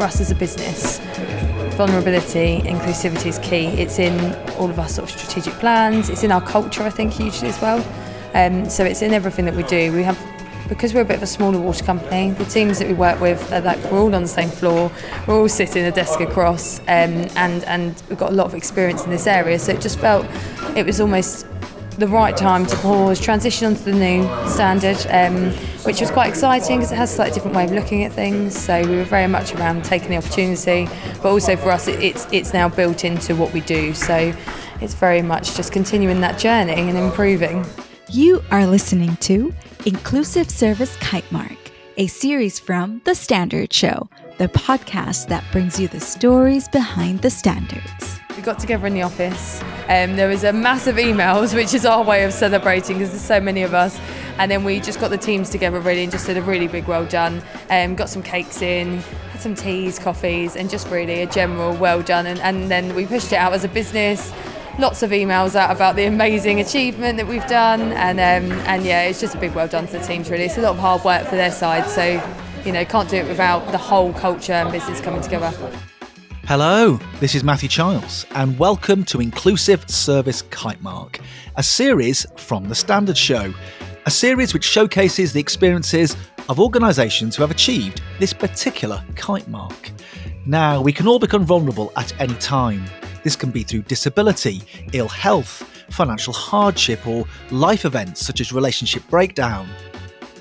for us as a business, vulnerability, inclusivity is key. It's in all of our sort of strategic plans. It's in our culture, I think, hugely as well. So it's in everything that we do. Because we're a bit of a smaller water company, the teams that we work with are we're all on the same floor, we're all sitting a desk across, and we've got a lot of experience in this area. So it just felt it was almost the right time to pause, transition onto the new standard, which was quite exciting because it has a slightly different way of looking at things. So we were very much around taking the opportunity, but also for us it's now built into what we do. So it's very much just continuing that journey and improving. You are listening to Inclusive Service Kitemark, a series from The Standard Show, the podcast that brings you the stories behind the standards. We got together in the office. There was a massive emails, which is our way of celebrating because there's so many of us. And then we just got the teams together really and just did a really big well done. Got some cakes in, had some teas, coffees, and just really a general well done. And then we pushed it out as a business. Lots of emails out about the amazing achievement that we've done, and yeah, it's just a big well done to the teams really. It's a lot of hard work for their side, so can't do it without the whole culture and business coming together. Hello, this is Matthew Childs, and welcome to Inclusive Service Kitemark, a series from The Standard Show, a series which showcases the experiences of organisations who have achieved this particular kite mark. Now, we can all become vulnerable at any time. This can be through disability, ill health, financial hardship, or life events such as relationship breakdown.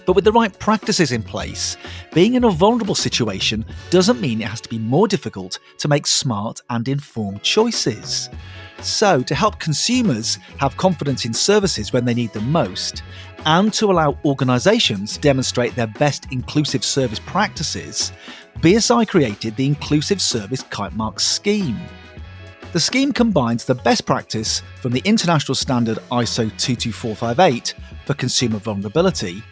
But with the right practices in place, being in a vulnerable situation doesn't mean it has to be more difficult to make smart and informed choices. So, to help consumers have confidence in services when they need them most, and to allow organisations to demonstrate their best inclusive service practices, BSI created the Inclusive Service Kitemark scheme. The scheme combines the best practice from the international standard ISO 22458 for consumer vulnerability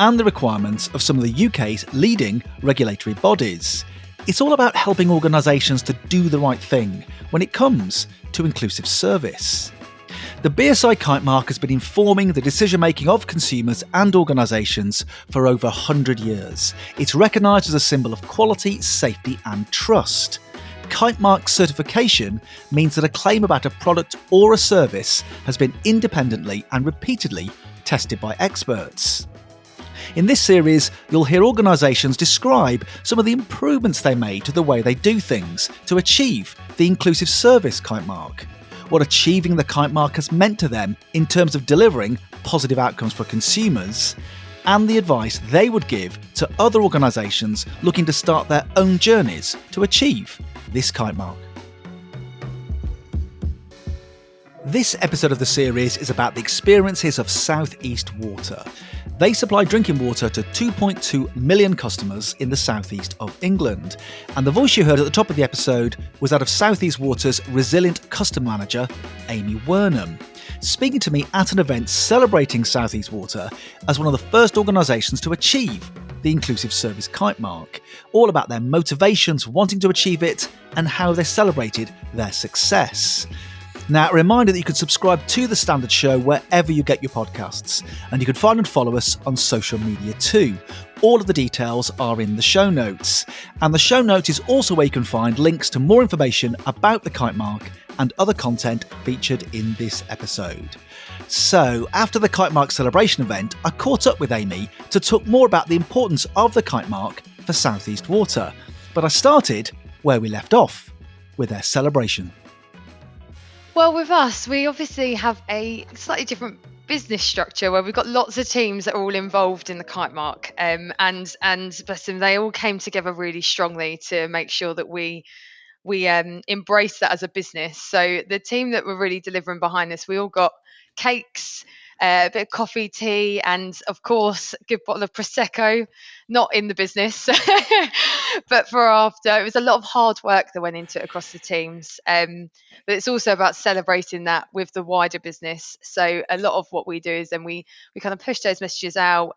and the requirements of some of the UK's leading regulatory bodies. It's all about helping organisations to do the right thing when it comes to inclusive service. The BSI Kitemark has been informing the decision-making of consumers and organisations for over 100 years. It's recognised as a symbol of quality, safety and trust. Kitemark certification means that a claim about a product or a service has been independently and repeatedly tested by experts. In this series, you'll hear organisations describe some of the improvements they made to the way they do things to achieve the Inclusive Service Kitemark, what achieving the Kitemark has meant to them in terms of delivering positive outcomes for consumers, and the advice they would give to other organisations looking to start their own journeys to achieve this Kitemark. This episode of the series is about the experiences of South East Water. They supply drinking water to 2.2 million customers in the southeast of England. And the voice you heard at the top of the episode was that of South East Water's resilient customer manager, Amy Wernham, speaking to me at an event celebrating South East Water as one of the first organisations to achieve the Inclusive Service Kitemark, all about their motivations wanting to achieve it and how they celebrated their success. Now, a reminder that you can subscribe to The Standard Show wherever you get your podcasts, and you can find and follow us on social media too. All of the details are in the show notes, and the show notes is also where you can find links to more information about the Kitemark and other content featured in this episode. So, after the Kitemark celebration event, I caught up with Amy to talk more about the importance of the Kitemark for South East Water, but I started where we left off, with their celebration. Well, with us, we obviously have a slightly different business structure where we've got lots of teams that are all involved in the Kitemark, and bless them, they all came together really strongly to make sure that we embrace that as a business. So the team that were really delivering behind this, we all got cakes, a bit of coffee, tea, and of course, a good bottle of Prosecco, not in the business, but for after. It was a lot of hard work that went into it across the teams. But it's also about celebrating that with the wider business. So a lot of what we do is then we kind of push those messages out.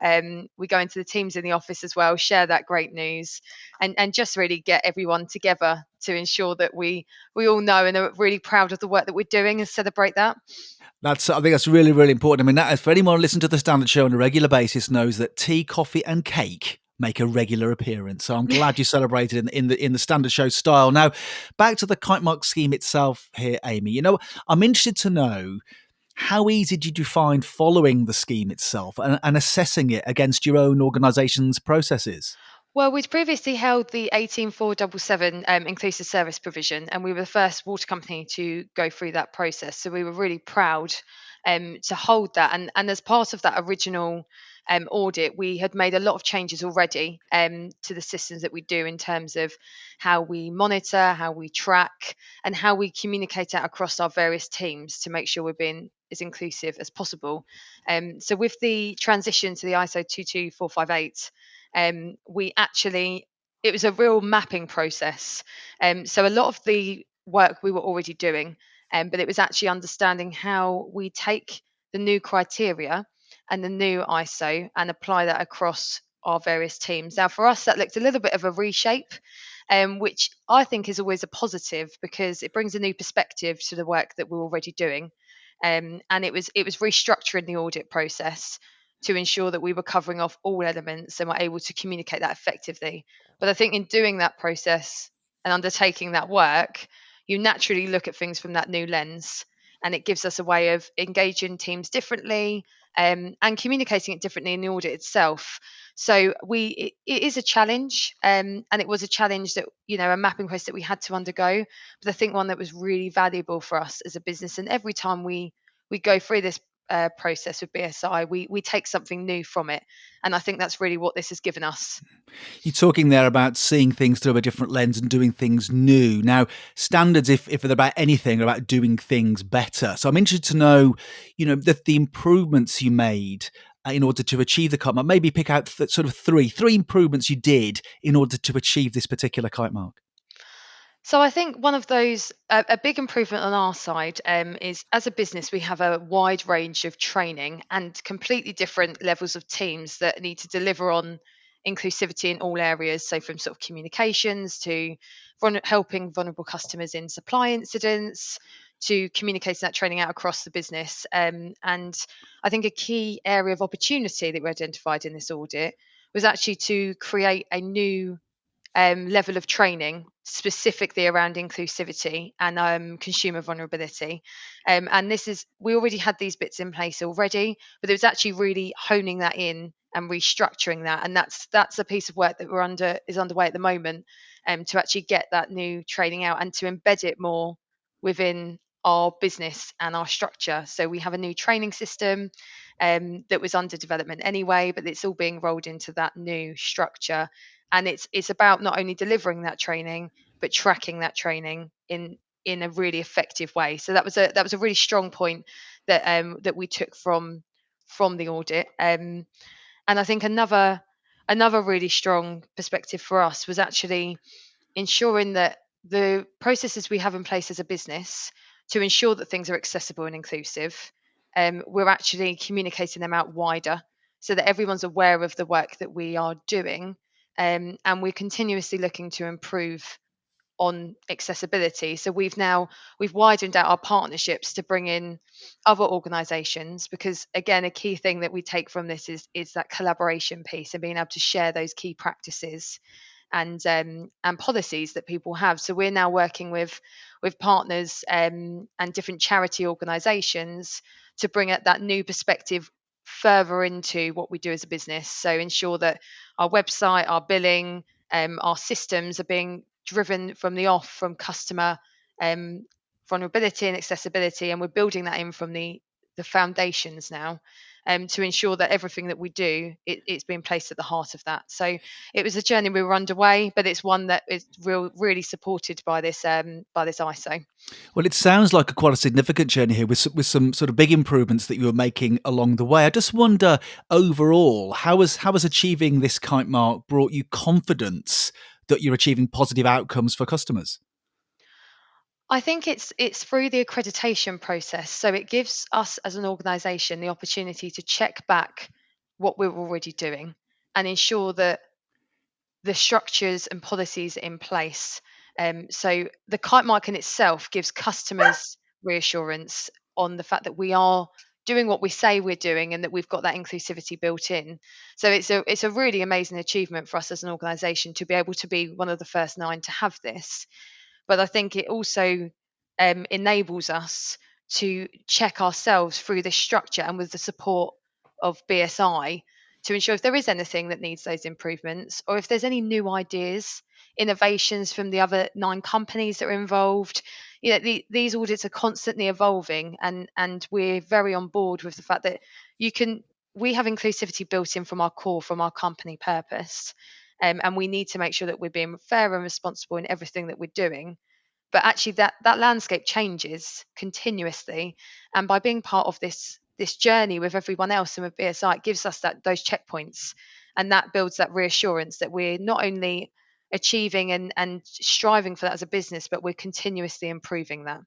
We go into the teams in the office as well, share that great news, and just really get everyone together to ensure that we all know and are really proud of the work that we're doing and celebrate that. I think that's really, really important. I mean, that, for anyone listening to The Standard Show on a regular basis knows that tea, coffee and cake make a regular appearance. So I'm glad you celebrated in the standard show style. Now, back to the Kitemark scheme itself here, Amy. I'm interested to know, how easy did you find following the scheme itself and assessing it against your own organisation's processes? Well, we'd previously held the 18477 inclusive service provision, and we were the first water company to go through that process. So we were really proud to hold that. And as part of that original audit, we had made a lot of changes already to the systems that we do in terms of how we monitor, how we track, and how we communicate out across our various teams to make sure we're being as inclusive as possible. So with the transition to the ISO 22458, we actually, it was a real mapping process. So a lot of the work we were already doing, but it was actually understanding how we take the new criteria and the new ISO and apply that across our various teams. Now, for us, that looked a little bit of a reshape, which I think is always a positive because it brings a new perspective to the work that we're already doing. And it was restructuring the audit process to ensure that we were covering off all elements and were able to communicate that effectively. But I think in doing that process and undertaking that work, you naturally look at things from that new lens, and it gives us a way of engaging teams differently, and communicating it differently in the audit itself. So it is a challenge, and it was a challenge that, a mapping process that we had to undergo. But I think one that was really valuable for us as a business. And every time we go through this process with BSI, we take something new from it, and I think that's really what this has given us. You're talking there about seeing things through a different lens and doing things new. Now, standards, if they're about anything, are about doing things better. So I'm interested to know, the improvements you made in order to achieve the kite mark. Maybe pick out sort of three improvements you did in order to achieve this particular kite mark. So I think one of those, a big improvement on our side, is as a business we have a wide range of training and completely different levels of teams that need to deliver on inclusivity in all areas. So from sort of communications to helping vulnerable customers in supply incidents to communicating that training out across the business. And I think a key area of opportunity that we identified in this audit was actually to create a new level of training specifically around inclusivity and consumer vulnerability. And we already had these bits in place already, but it was actually really honing that in and restructuring that. And that's a piece of work that is underway at the moment, to actually get that new training out and to embed it more within our business and our structure. So we have a new training system that was under development anyway, but it's all being rolled into that new structure. And it's about not only delivering that training but tracking that training in a really effective way. So that was a really strong point that we took from the audit. And I think another really strong perspective for us was actually ensuring that the processes we have in place as a business to ensure that things are accessible and inclusive, we're actually communicating them out wider so that everyone's aware of the work that we are doing. And we're continuously looking to improve on accessibility. So we've widened out our partnerships to bring in other organizations, because again, a key thing that we take from this is that collaboration piece and being able to share those key practices and policies that people have. So we're now working with partners and different charity organisations to bring that new perspective further into what we do as a business. So ensure that our website, our billing, our systems are being driven from customer um, vulnerability and accessibility, and we're building that in from the foundations now, to ensure that everything that we do, it's being placed at the heart of that. So it was a journey we were underway, but it's one that is really supported by this ISO. Well, it sounds like quite a significant journey here with some sort of big improvements that you were making along the way. I just wonder, overall, how has achieving this kite mark brought you confidence that you're achieving positive outcomes for customers? I think it's through the accreditation process. So it gives us as an organisation the opportunity to check back what we're already doing and ensure that the structures and policies in place. So the kite mark in itself gives customers reassurance on the fact that we are doing what we say we're doing, and that we've got that inclusivity built in. So it's a really amazing achievement for us as an organisation to be able to be one of the first 9 to have this. But I think it also enables us to check ourselves through this structure and with the support of BSI to ensure if there is anything that needs those improvements, or if there's any new ideas, innovations from the other 9 companies that are involved. These audits are constantly evolving, and we're very on board with the fact that we have inclusivity built in from our core, from our company purpose, and we need to make sure that we're being fair and responsible in everything that we're doing. But actually that landscape changes continuously, and by being part of this journey with everyone else and with BSI, it gives us those checkpoints, and that builds that reassurance that we're not only achieving and striving for that as a business, but we're continuously improving that.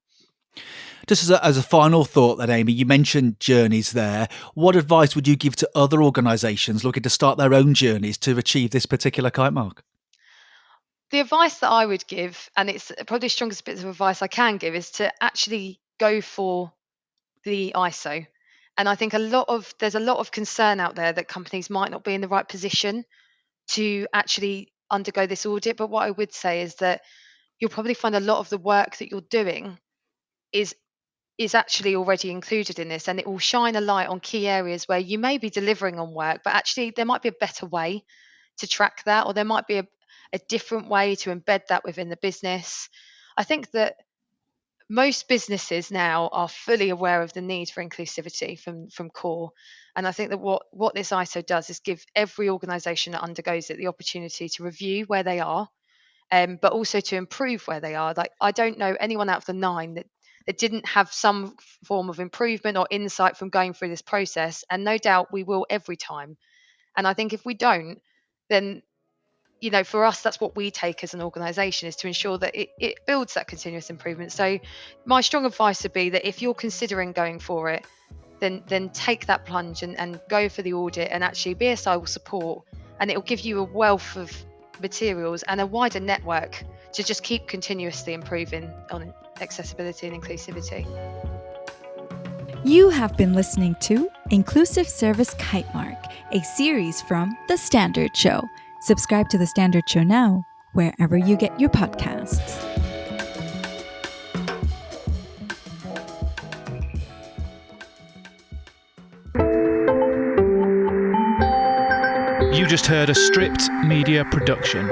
Just as a final thought then, Amy, you mentioned journeys there. What advice would you give to other organisations looking to start their own journeys to achieve this particular kite mark? The advice that I would give, and it's probably the strongest bits of advice I can give, is to actually go for the ISO. And I think there's a lot of concern out there that companies might not be in the right position to actually undergo this audit. But what I would say is that you'll probably find a lot of the work that you're doing is is actually already included in this, and it will shine a light on key areas where you may be delivering on work, but actually there might be a better way to track that, or there might be a different way to embed that within the business. I think that most businesses now are fully aware of the need for inclusivity from core, and I think that what this ISO does is give every organization that undergoes it the opportunity to review where they are, but also to improve where they are. Like, I don't know anyone out of the 9 that didn't have some form of improvement or insight from going through this process, and no doubt we will every time. And I think if we don't, then for us, that's what we take as an organization, is to ensure that it builds that continuous improvement. So my strong advice would be that if you're considering going for it, then take that plunge and go for the audit, and actually BSI will support, and it will give you a wealth of materials and a wider network to just keep continuously improving on accessibility and inclusivity. You have been listening to Inclusive Service Kitemark, a series from The Standard Show. Subscribe to The Standard Show now, wherever you get your podcasts. You just heard a Stripped Media production.